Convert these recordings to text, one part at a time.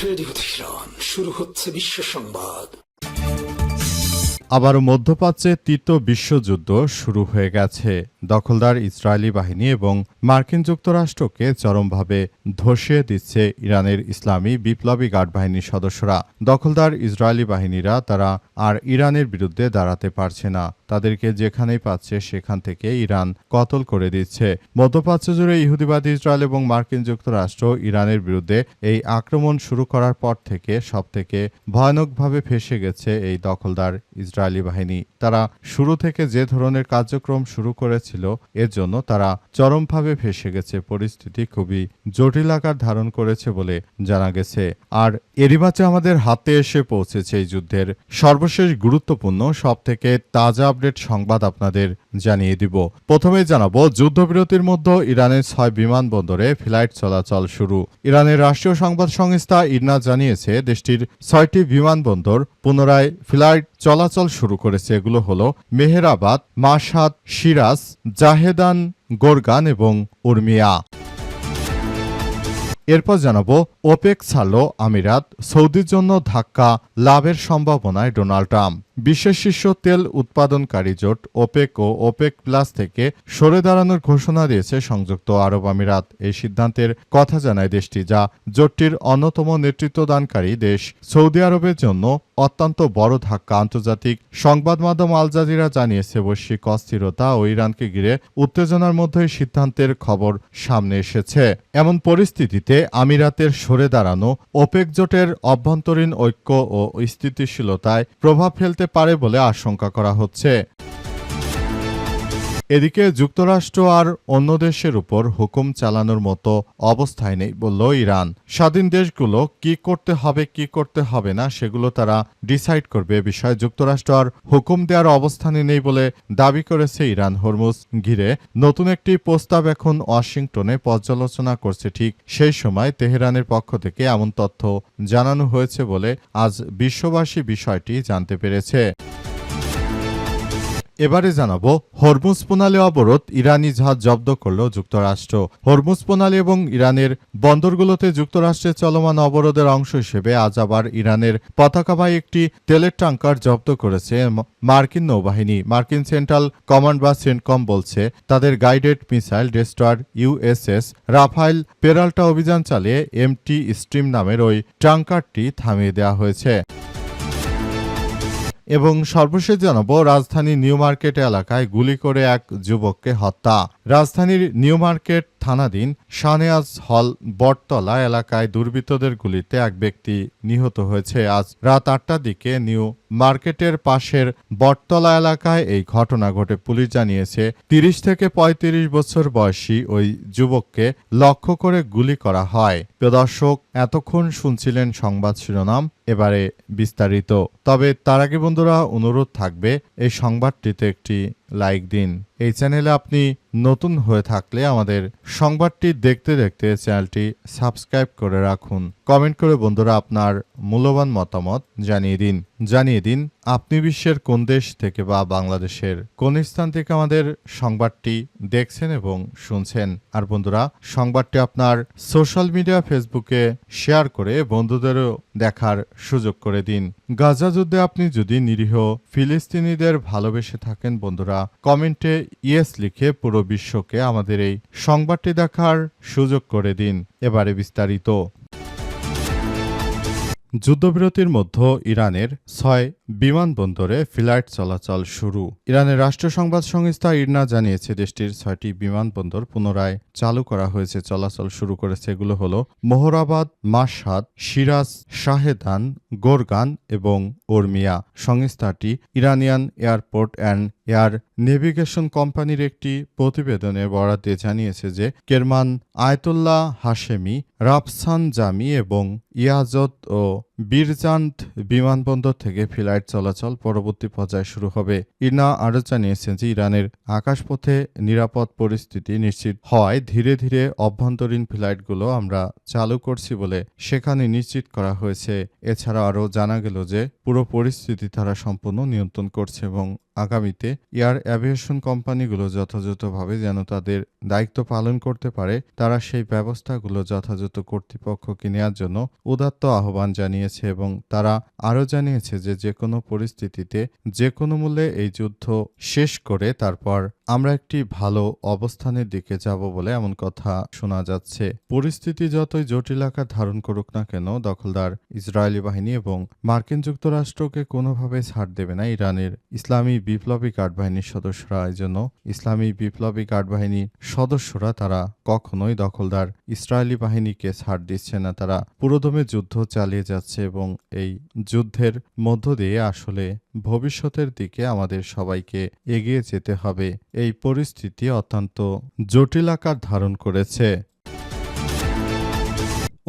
Radio Tehran, শুরু হচ্ছে বিশ্ব সংবাদ। আবারও মধ্যপ্রাচ্যে তৃতীয় বিশ্বযুদ্ধ শুরু হয়ে গেছে। দখলদার ইসরায়েলি বাহিনী এবং মার্কিন যুক্তরাষ্ট্রকে চরমভাবে ধসিয়ে দিচ্ছে ইরানের ইসলামী বিপ্লবী গার্ড বাহিনীর সদস্যরা। দখলদার ইসরায়েলি বাহিনীরা তারা আর ইরানের বিরুদ্ধে দাঁড়াতে পারছে না। তাদেরকে যেখানেই পাচ্ছে সেখান থেকে ইরান কতল করে দিচ্ছে। মধ্যপ্রাচ্য জুড়ে ইহুদিবাদী ইসরায়েল এবং মার্কিন যুক্তরাষ্ট্র ইরানের বিরুদ্ধে এই আক্রমণ শুরু করার পর থেকে সবথেকে ভয়ানকভাবে ফেঁসে গেছে এই দখলদার ইসরায়েলি বাহিনী। তারা শুরু থেকে যে ধরনের কার্যক্রম শুরু করেছিল এর জন্য তারা চরমভাবে ফেঁসে গেছে। পরিস্থিতি খুবই জটিল আকার ধারণ করেছে বলে জানা গেছে। আর এরই মাঝে আমাদের হাতে এসে পৌঁছেছে এই যুদ্ধের সর্বশেষ গুরুত্বপূর্ণ সবথেকে তাজা আপডেট সংবাদ আপনাদের জানিয়ে দিব। প্রথমেই জানাবো, যুদ্ধবিরতির মধ্যে ইরানের 6 বিমানবন্দরে ফ্লাইট চলাচল শুরু। ইরানের রাষ্ট্রীয় সংবাদ সংস্থা ইরনা জানিয়েছে দেশটির 6টি বিমানবন্দর পুনরায় ফ্লাইট চলাচল শুরু করেছে। এগুলো হলো মেহেরাবাদ, মাশহাদ, শিরাজ, জাহেদান, গোরগান এবং উর্মিয়া। এরপর জানাবো, ওপেক ছাড়ল আমিরাত, সৌদির জন্য ধাক্কা, লাভের সম্ভাবনায় ডোনাল্ড ট্রাম্প। বিশ্বের শীর্ষ তেল উৎপাদনকারী জোট ওপেক ও ওপেক প্লাস থেকে সরে দাঁড়ানোর ঘোষণা দিয়েছে সংযুক্ত আরব আমিরাত। এই সিদ্ধান্তের কথা জানায় দেশটি, যা জোটটির অন্যতম নেতৃত্বদানকারী দেশ। সৌদি আরবের জন্য অত্যন্ত বড় ধাক্কা। আন্তর্জাতিক সংবাদ মাধ্যম আল জাজিরা জানিয়েছে বৈশ্বিক অস্থিরতা ও ইরানকে ঘিরে উত্তেজনার মধ্যে সিদ্ধান্তের খবর সামনে এসেছে। এমন পরিস্থিতিতে আমিরাতের সরে দাঁড়ানো ওপেক জোটের অভ্যন্তরীণ ঐক্য ও স্থিতিশীলতায় প্রভাব ফেলতে পারে বলে আশঙ্কা করা হচ্ছে। এদিকে যুক্তরাষ্ট্র আর অন্য দেশের উপর হুকুম চালানোর মতো অবস্থায় নেই বলল ইরান। স্বাধীন দেশগুলো কি করতে হবে না সেগুলো তারা ডিসাইড করবে। বিষয়ে যুক্তরাষ্ট্র আর হুকুম দেওয়ার অবস্থানে নেই বলে দাবি করেছে ইরান। হরমুজ ঘিরে নতুন একটি প্রস্তাব এখন ওয়াশিংটনে পর্যালোচনা করছে। ঠিক সেই সময় তেহরানের পক্ষ থেকে এমন তথ্য জানানো হয়েছে বলে আজ বিশ্ববাসী বিষয়টি জানতে পেরেছে। এবারে জানাবো, হরমুজ প্রণালী অবরোধ, ইরানি জাহাজ জব্দ করল যুক্তরাষ্ট্র। হরমুজ প্রণালী এবং ইরানের বন্দরগুলোতে যুক্তরাষ্ট্রের চলমান অবরোধের অংশ হিসেবে আজ আবার ইরানের পতাকাবাহী একটি তেলের ট্যাঙ্কার জব্দ করেছে মার্কিন নৌবাহিনী। মার্কিন সেন্ট্রাল কমান্ড বা সেন্টকম বলছে তাদের guided missile destroyer USS Rafael Peralta অভিযান চালিয়ে এমটি স্ট্রিম নামের ওই ট্যাঙ্কারটি থামিয়ে দেওয়া হয়েছে। এবং সর্বশেষ জানাবো, রাজধানীর নিউ মার্কেট এলাকায় গুলি করে এক যুবককে হত্যা। রাজধানীর নিউ মার্কেট থানাধীন শাহনেওয়াজ হল বটতলা এলাকায় দুর্বৃত্তদের গুলিতে এক ব্যক্তি নিহত হয়েছে। আজ রাত 8টার দিকে নিউ মার্কেটের পাশের বটতলা এলাকায় এই ঘটনা ঘটে। পুলিশ জানিয়েছে 30 থেকে 35 বছর বয়সী ওই যুবককে লক্ষ্য করে গুলি করা হয়। প্রিয় দর্শক, এতক্ষণ শুনছিলেন সংবাদ শিরোনাম, এবারে বিস্তারিত। তবে তার আগে বন্ধুরা অনুরোধ থাকবে এই সংবাদটিতে একটি লাইক দিন। এই চ্যানেলে আপনি নতুন হয়ে থাকলে আমাদের সংবাদটি দেখতে দেখতে চ্যানেলটি সাবস্ক্রাইব করে রাখুন। কমেন্ট করে বন্ধুরা আপনার মূল্যবান মতামত জানিয়ে দিন আপনি বিশ্বের কোন দেশ থেকে বা বাংলাদেশের কোন স্থান থেকে আমাদের সংবাদটি দেখছেন এবং শুনছেন। আর বন্ধুরা, সংবাদটি আপনার সোশ্যাল মিডিয়া ফেসবুকে শেয়ার করে বন্ধুদেরও দেখার সুযোগ করে দিন। গাজা যুদ্ধে আপনি যদি নিরীহ ফিলিস্তিনিদের ভালোবেসে থাকেন বন্ধুরা, কমেন্টে ইয়েস লিখে পুরো বিশ্বকে আমাদের এই সংবাদটি দেখার সুযোগ করে দিন। এবারে বিস্তারিত। যুদ্ধবিরতির মধ্যে ইরানের 6 বিমানবন্দরে ফ্লাইট চলাচল শুরু। ইরানের রাষ্ট্রীয় সংবাদ সংস্থা ইরনা জানিয়েছে দেশটির 6টি বিমানবন্দর পুনরায় চালু করা হয়েছে, চলাচল শুরু করেছে। এগুলো হলো মেহেরাবাদ, মাশহাদ, শিরাজ, শাহেদান, গোরগান এবং উর্মিয়া। সংস্থাটি Iranian airport and air navigation কোম্পানির একটি প্রতিবেদনে বরাত দিয়ে জানিয়েছে যে কেরমান, আয়তুল্লাহ হাশেমি, রাফসান জামি এবং ইয়াজত ও বীরজান্দ বিমানবন্দর থেকে ফ্লাইট চলাচল পরবর্তী পর্যায়ে শুরু হবে। ইরনা আরও জানিয়েছেন যে ইরানের আকাশপথে নিরাপদ পরিস্থিতি নিশ্চিত হওয়ায় ধীরে ধীরে অভ্যন্তরীণ ফ্লাইটগুলো আমরা চালু করছি বলে সেখানে নিশ্চিত করা হয়েছে। এছাড়া আরও জানা গেল যে পুরো পরিস্থিতি তারা সম্পূর্ণ নিয়ন্ত্রণ করছে এবং আগামীতে এয়ার অ্যাভিয়েশন কোম্পানিগুলো যথাযথভাবে যেন তাদের দায়িত্ব পালন করতে পারে, তারা সেই ব্যবস্থাগুলো যথাযথ কর্তৃপক্ষকে নেওয়ার জন্য উদাত্ত আহ্বান জানিয়েছে এবং তারা আরও জানিয়েছে যে যে কোনো পরিস্থিতিতে যে কোনো মূল্যে এই যুদ্ধ শেষ করে তারপর আমরা একটি ভালো অবস্থানের দিকে যাব বলে এমন কথা শোনা যাচ্ছে। পরিস্থিতি যতই জটিল আকার ধারণ করুক না কেন, দখলদার ইসরায়েলি বাহিনী এবং মার্কিন যুক্তরাষ্ট্রকে কোনোভাবে ছাড় দেবে না ইরানের ইসলামী বিপ্লবী গার্ড বাহিনীর সদস্যরা। এই জন্য ইসলামী বিপ্লবী গার্ড বাহিনীর সদস্যরা তারা কখনোই দখলদার ইসরায়েলি বাহিনীকে ছাড় দিচ্ছে না, তারা পুরোদমে যুদ্ধ চালিয়ে যাচ্ছে এবং এই যুদ্ধের মধ্য দিয়ে আসলে ভবিষ্যতের দিকে আমাদের সবাইকে এগিয়ে যেতে হবে। এই পরিস্থিতি অত্যন্ত জটিল আকার ধারণ করেছে।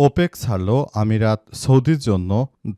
ওপেক ছাড়ল আমিরাত সৌদির জন্য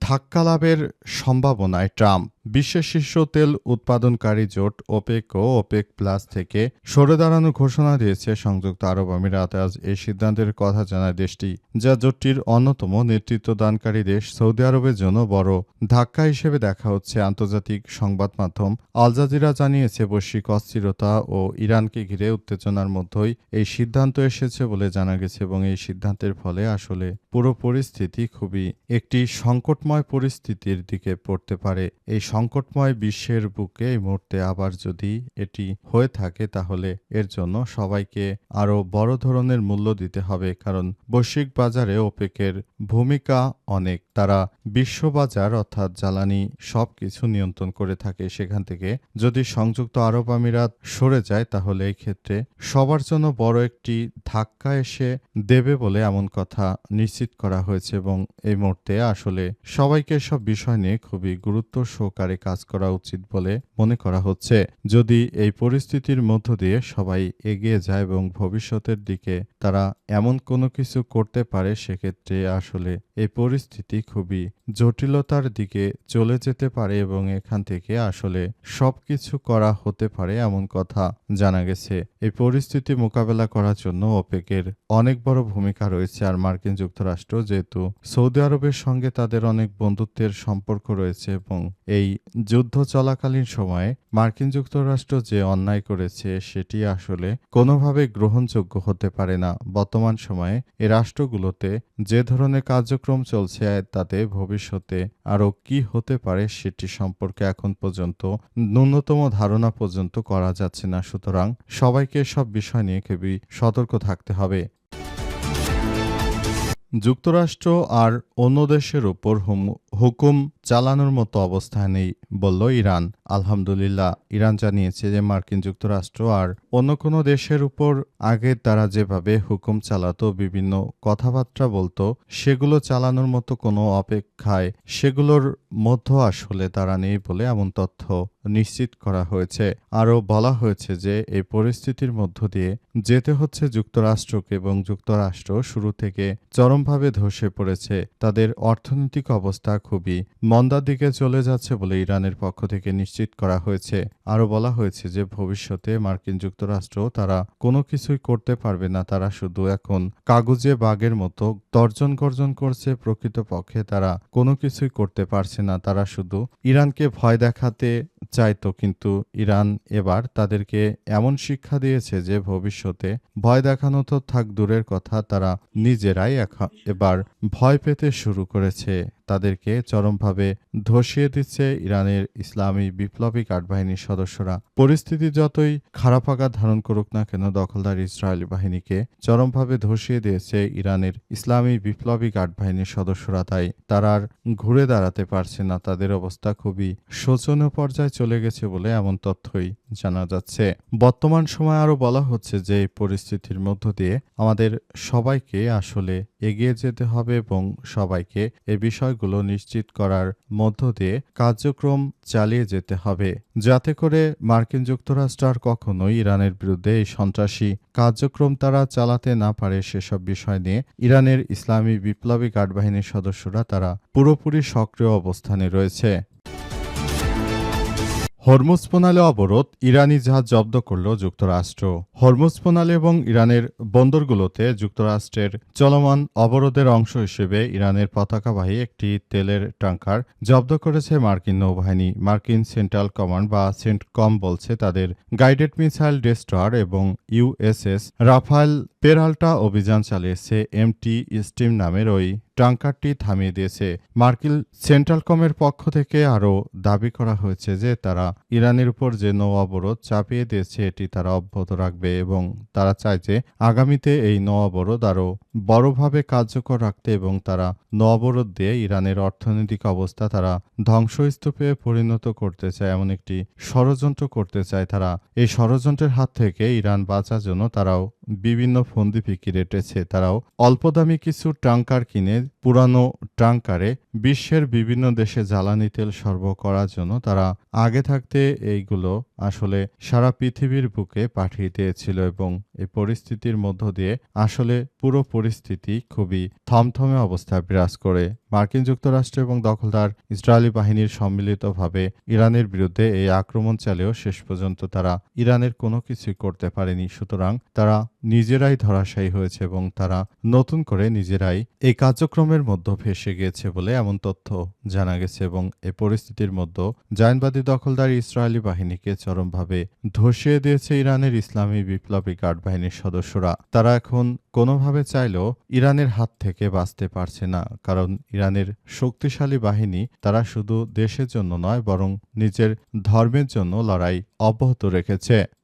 ধাক্কা লাভের সম্ভাবনায় ট্রাম্প। বিশ্বের শীর্ষ তেল উৎপাদনকারী জোট ওপেক ও ওপেক প্লাস থেকে সরে দাঁড়ানোর ঘোষণা দিয়েছে সংযুক্ত আরব আমিরাত। আজ এই সিদ্ধান্তের কথা জানায় দেশটি, যা জোটটির অন্যতম নেতৃত্বদানকারী দেশ সৌদি আরবের জন্য বড় ধাক্কা হিসেবে দেখা হচ্ছে। আন্তর্জাতিক সংবাদ মাধ্যম আল জাজিরা জানিয়েছে, বৈশ্বিক অস্থিরতা ও ইরানকে ঘিরে উত্তেজনার মধ্যেই এই সিদ্ধান্ত এসেছে বলে জানা গেছে এবং এই সিদ্ধান্তের ফলে আসলে পুরো পরিস্থিতি খুবই একটি সংকটময় পরিস্থিতির দিকে পড়তে পারে। এই সংকটময় বিশ্বের বুকে এই মুহূর্তে আবার যদি এটি হয়ে থাকে তাহলে এর জন্য সবাইকে আরও বড় ধরনের মূল্য দিতে হবে, কারণ বৈশ্বিক বাজারে ওপেকের ভূমিকা অনেক। তারা বিশ্ববাজার অর্থাৎ জ্বালানি সবকিছু নিয়ন্ত্রণ করে থাকে। সেখান থেকে যদি সংযুক্ত আরব আমিরাত সরে যায় তাহলে এই ক্ষেত্রে সবার জন্য বড় একটি ধাক্কা এসে দেবে বলে এমন কথা নিশ্চিত করা হয়েছে এবং এই মুহূর্তে আসলে সবাইকে সব বিষয় নিয়ে খুবই গুরুত্ব সহকারে কাজ করা উচিত বলে মনে করা হচ্ছে। যদি এই পরিস্থিতির মধ্য দিয়ে সবাই এগিয়ে যায় এবং ভবিষ্যতের দিকে তারা এমন কোনো কিছু করতে পারে, সেক্ষেত্রে আসলে এই পরিস্থিতি খুবই জটিলতার দিকে চলে যেতে পারে এবং এখান থেকে আসলে সবকিছু করা হতে পারে এমন কথা জানা গেছে। এই পরিস্থিতি মোকাবেলা করার জন্য ওপেকের অনেক বড় ভূমিকা রয়েছে। আর মার্কিন যুক্তরাষ্ট্র যেহেতু সৌদি আরবের সঙ্গে তাদের অনেক বন্ধুত্বের সম্পর্ক রয়েছে এবং এই যুদ্ধ চলাকালীন সময়ে মার্কিন যুক্তরাষ্ট্র যে অন্যায় করেছে সেটি আসলে কোনোভাবে গ্রহণযোগ্য হতে পারে না। বর্তমান সময়ে এই রাষ্ট্রগুলোতে যে ধরনের কার্যক্রম চলছে তাতে ভবিষ্যতে আরও কি হতে পারে সেটি সম্পর্কে এখন পর্যন্ত ন্যূনতম ধারণা পর্যন্ত করা যাচ্ছে না। সুতরাং সবাইকে সব বিষয় নিয়ে খুবই সতর্ক থাকতে হবে। যুক্তরাষ্ট্র আর অন্য দেশের উপর হুকুম চালানোর মতো অবস্থা নেই বলল ইরান। আলহামদুলিল্লাহ, ইরান জানিয়েছে যে মার্কিন যুক্তরাষ্ট্র আর অন্য কোনো দেশের উপর আগে তারা যেভাবে হুকুম চালাতো, বিভিন্ন কথাবার্তা বলতো, সেগুলো চালানোর মতো কোনো অপেক্ষায় সেগুলোর মধ্যে আসলে তারা নেই বলে এমন তথ্য নিশ্চিত করা হয়েছে। আরও বলা হয়েছে যে এই পরিস্থিতির মধ্য দিয়ে যেতে হচ্ছে যুক্তরাষ্ট্রকে এবং যুক্তরাষ্ট্র শুরু থেকে চরমভাবে ধসে পড়েছে। তাদের অর্থনৈতিক অবস্থা খুবই মন্দার দিকে চলে যাচ্ছে বলে ইরানের পক্ষ থেকে নিশ্চিত করা হয়েছে। আরও বলা হয়েছে যে ভবিষ্যতে মার্কিন যুক্তরাষ্ট্র তারা কোনো কিছুই করতে পারবে না, তারা শুধু এখন কাগজে বাঘের মতো তর্জন গর্জন করছে। প্রকৃতপক্ষে তারা কোনো কিছুই করতে পারছে না, তারা শুধু ইরানকে ভয় দেখাতে চাইতো, কিন্তু ইরান এবার তাদেরকে এমন শিক্ষা দিয়েছে যে ভবিষ্যতে ভয় দেখানো তো থাক দূরের কথা, তারা নিজেরাই এবার ভয় পেতে শুরু করেছে। তাদেরকে চরমভাবে ধসিয়ে দিচ্ছে ইরানের ইসলামী বিপ্লবী গার্ড বাহিনীর সদস্যরা। পরিস্থিতি যতই খারাপ আকার ধারণ করুক না কেন, দখলদার ইসরায়েলি বাহিনীকে চরমভাবে ধসিয়ে দিয়েছে ইরানের ইসলামী বিপ্লবী গার্ড বাহিনীর সদস্যরা। তাই তারা আর ঘুরে দাঁড়াতে পারছে না, তাদের অবস্থা খুবই শোচনীয় পর্যায়ে চলে গেছে বলে এমন তথ্যই জানা যাচ্ছে। বর্তমান সময়ে আরও বলা হচ্ছে যে এই পরিস্থিতির মধ্য দিয়ে আমাদের সবাইকে আসলে এগিয়ে যেতে হবে এবং সবাইকে এই বিষয়গুলো নিশ্চিত করার মধ্য দিয়ে কার্যক্রম চালিয়ে যেতে হবে, যাতে করে মার্কিন যুক্তরাষ্ট্র আর কখনোই ইরানের বিরুদ্ধে এই সন্ত্রাসী কার্যক্রম তারা চালাতে না পারে। সেসব বিষয় নিয়ে ইরানের ইসলামী বিপ্লবী গার্ড বাহিনীর সদস্যরা তারা পুরোপুরি সক্রিয় অবস্থানে রয়েছে। হরমুজ প্রণালী অবরোধ, ইরানি জাহাজ জব্দ করল যুক্তরাষ্ট্র। হরমুজ প্রণালী এবং ইরানের বন্দরগুলোতে যুক্তরাষ্ট্রের চলমান অবরোধের অংশ হিসেবে ইরানের পতাকাবাহী একটি তেলের ট্যাঙ্কার জব্দ করেছে মার্কিন নৌবাহিনী। মার্কিন সেন্ট্রাল কমান্ড বা সেন্টকম বলছে তাদের গাইডেড মিসাইল ডেস্ট্রয়ার এবং ইউএসএস রাফায়েল পেরাল্টা অভিযান চালিয়েছে। এমটি স্টিম নামের ওই ট্যাঙ্কারটি থামিয়ে দিয়েছে। মার্কিন সেন্ট্রাল কমের পক্ষ থেকে আরও দাবি করা হয়েছে যে তারা ইরানের উপর যে নৌ অবরোধ চাপিয়ে দিয়েছে এটি তারা অব্যাহত রাখবে এবং তারা চায় যে আগামীতে এই নৌ অবরোধ আরও বড়ভাবে কার্যকর রাখতে এবং তারা নৌ অবরোধ দিয়ে ইরানের অর্থনৈতিক অবস্থা তারা ধ্বংসস্তূপে পরিণত করতে চায়, এমন একটি ষড়যন্ত্র করতে চায় তারা। এই ষড়যন্ত্রের হাত থেকে ইরান বাঁচার জন্য তারাও বিভিন্ন ফন্দি ফিকির এঁটেছে। তারাও অল্প দামি কিছু ট্যাঙ্কার কিনে পুরানো ট্যাঙ্কারে বিশ্বের বিভিন্ন দেশে জ্বালানি তেল সরবরাহ করার জন্য তারা আগে থাকতে এইগুলো আসলে সারা পৃথিবীর বুকে পাঠিয়ে দিয়েছিল এবং এই পরিস্থিতির মধ্য দিয়ে আসলে পুরো পরিস্থিতি খুবই থমথমে অবস্থায় বিরাজ করে। মার্কিন যুক্তরাষ্ট্র এবং দখলদার ইসরায়েলি বাহিনীর সম্মিলিতভাবে ইরানের বিরুদ্ধে এই আক্রমণ চালিয়েও শেষ পর্যন্ত তারা ইরানের কোনো কিছুই করতে পারেনি। সুতরাং তারা নিজেরাই ধরাশায়ী হয়েছে এবং তারা নতুন করে নিজেরাই এই কার্যক্রমের মধ্যে ফেঁসে গিয়েছে বলে এমন তথ্য জানা গেছে এবং এই পরিস্থিতির মধ্যে জায়নবাদী দখলদার ইসরায়েলি বাহিনীকে চরমভাবে ধসিয়ে দিয়েছে ইরানের ইসলামী বিপ্লবী গার্ড বাহিনীর সদস্যরা। তারা এখন কোনোভাবে চাইলেও ইরানের হাত থেকে বাঁচতে পারছে না, কারণ ইরানের শক্তিশালী বাহিনী তারা শুধু দেশের জন্য নয় বরং নিজের ধর্মের জন্য লড়াই অব্যাহত রেখেছে।